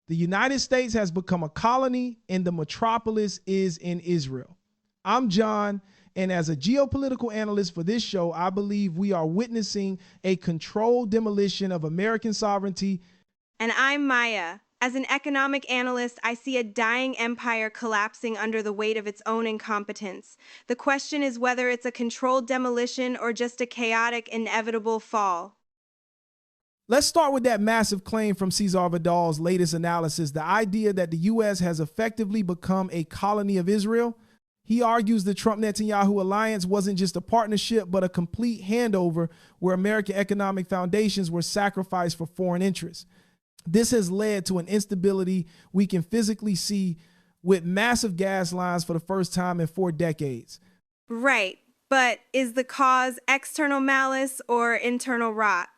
The United States has become a colony and the metropolis is in Israel. I'm John, and as a geopolitical analyst for this show, I believe we are witnessing a controlled demolition of American sovereignty. And I'm Maya. As an economic analyst, I see a dying empire collapsing under the weight of its own incompetence. The question is whether it's a controlled demolition or just a chaotic, inevitable fall. Let's start with that massive claim from Cesar Vidal's latest analysis, the idea that the U.S. has effectively become a colony of Israel. He argues the Trump-Netanyahu alliance wasn't just a partnership, but a complete handover where American economic foundations were sacrificed for foreign interests. This has led to an instability we can physically see with massive gas lines for the first time in 4 decades. Right, but is the cause external malice or internal rot?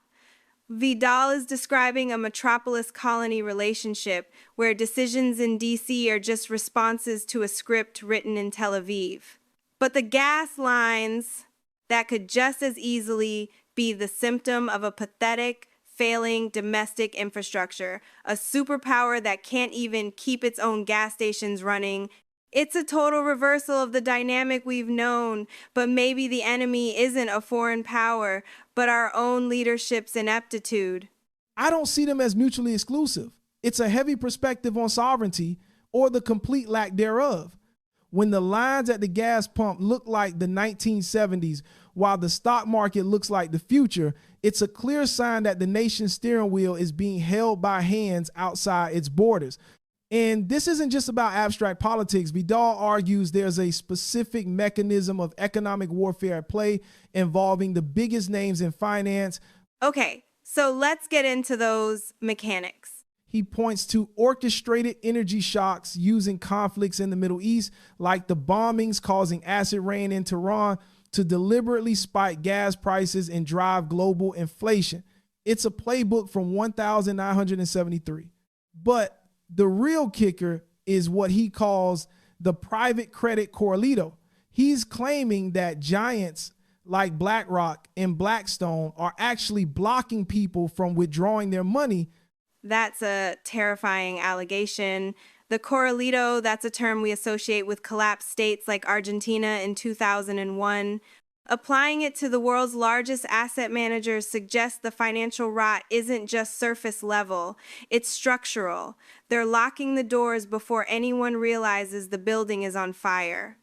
Vidal is describing a metropolis-colony relationship where decisions in D.C. are just responses to a script written in Tel Aviv. But the gas lines, that could just as easily be the symptom of a pathetic, failing domestic infrastructure, a superpower that can't even keep its own gas stations running. It's a total reversal of the dynamic we've known, but maybe the enemy isn't a foreign power, but our own leadership's ineptitude. I don't see them as mutually exclusive. It's a heavy perspective on sovereignty or the complete lack thereof. When the lines at the gas pump look like the 1970s, while the stock market looks like the future, it's a clear sign that the nation's steering wheel is being held by hands outside its borders. And this isn't just about abstract politics. Vidal argues there's a specific mechanism of economic warfare at play involving the biggest names in finance. Okay, so let's get into those mechanics. He points to orchestrated energy shocks using conflicts in the Middle East, like the bombings causing acid rain in Tehran, to deliberately spike gas prices and drive global inflation. It's a playbook from 1973. But the real kicker is what he calls the private credit corralito. He's claiming that giants like BlackRock and Blackstone are actually blocking people from withdrawing their money. That's a terrifying allegation. The corralito, that's a term we associate with collapsed states like Argentina in 2001. Applying it to the world's largest asset managers suggests the financial rot isn't just surface level, it's structural. They're locking the doors before anyone realizes the building is on fire.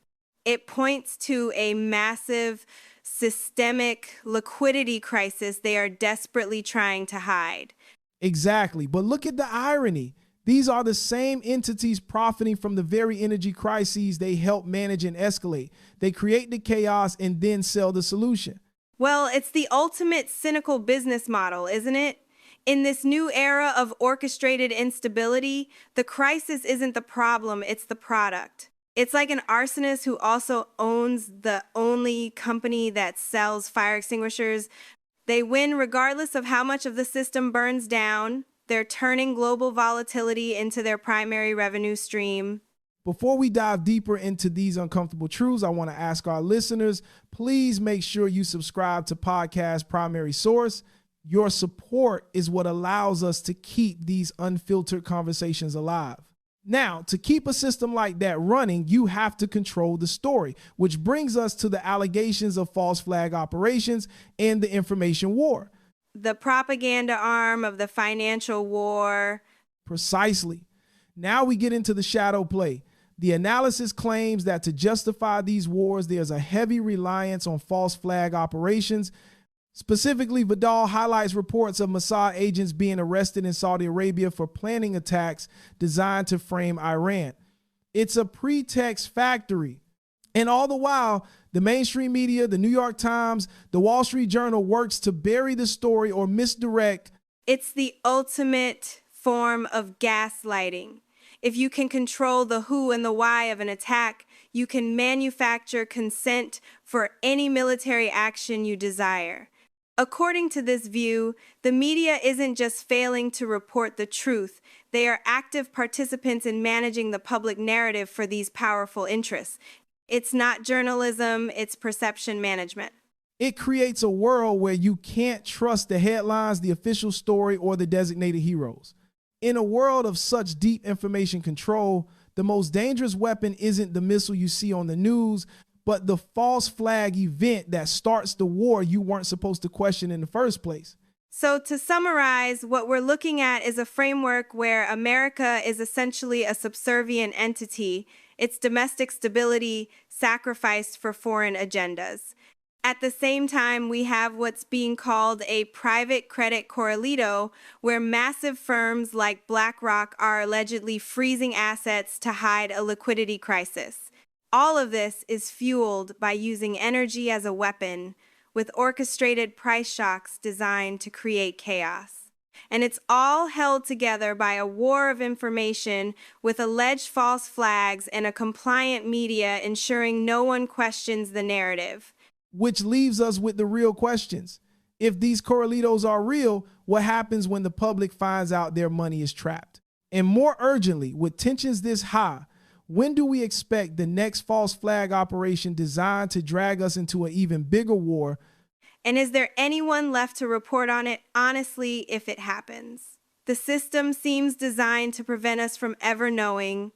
It points to a massive systemic liquidity crisis they are desperately trying to hide. Exactly. But look at the irony. These are the same entities profiting from the very energy crises they help manage and escalate. They create the chaos and then sell the solution. Well, it's the ultimate cynical business model, isn't it? In this new era of orchestrated instability, the crisis isn't the problem, it's the product. It's like an arsonist who also owns the only company that sells fire extinguishers. They win regardless of how much of the system burns down. They're turning global volatility into their primary revenue stream. Before we dive deeper into these uncomfortable truths, I want to ask our listeners, please make sure you subscribe to Podcast Primary Source. Your support is what allows us to keep these unfiltered conversations alive. Now, to keep a system like that running, you have to control the story, which brings us to the allegations of false flag operations and the information war. The propaganda arm of the financial war. Precisely. Now we get into the shadow play. The analysis claims that to justify these wars, there's a heavy reliance on false flag operations. Specifically, Vidal highlights reports of Mossad agents being arrested in Saudi Arabia for planning attacks designed to frame Iran. It's a pretext factory. And all the while, the mainstream media, the New York Times, the Wall Street Journal works to bury the story or misdirect. It's the ultimate form of gaslighting. If you can control the who and the why of an attack, you can manufacture consent for any military action you desire. According to this view, the media isn't just failing to report the truth, they are active participants in managing the public narrative for these powerful interests. It's not journalism, it's perception management. It creates a world where you can't trust the headlines, the official story, or the designated heroes. In a world of such deep information control, the most dangerous weapon isn't the missile you see on the news, but the false flag event that starts the war you weren't supposed to question in the first place. So, to summarize, what we're looking at is a framework where America is essentially a subservient entity, its domestic stability sacrificed for foreign agendas. At the same time, we have what's being called a private credit corralito, where massive firms like BlackRock are allegedly freezing assets to hide a liquidity crisis. All of this is fueled by using energy as a weapon, with orchestrated price shocks designed to create chaos. And it's all held together by a war of information with alleged false flags and a compliant media ensuring no one questions the narrative. Which leaves us with the real questions. If these corralitos are real, what happens when the public finds out their money is trapped? And more urgently, with tensions this high, when do we expect the next false flag operation designed to drag us into an even bigger war? And is there anyone left to report on it honestly if it happens? The system seems designed to prevent us from ever knowing.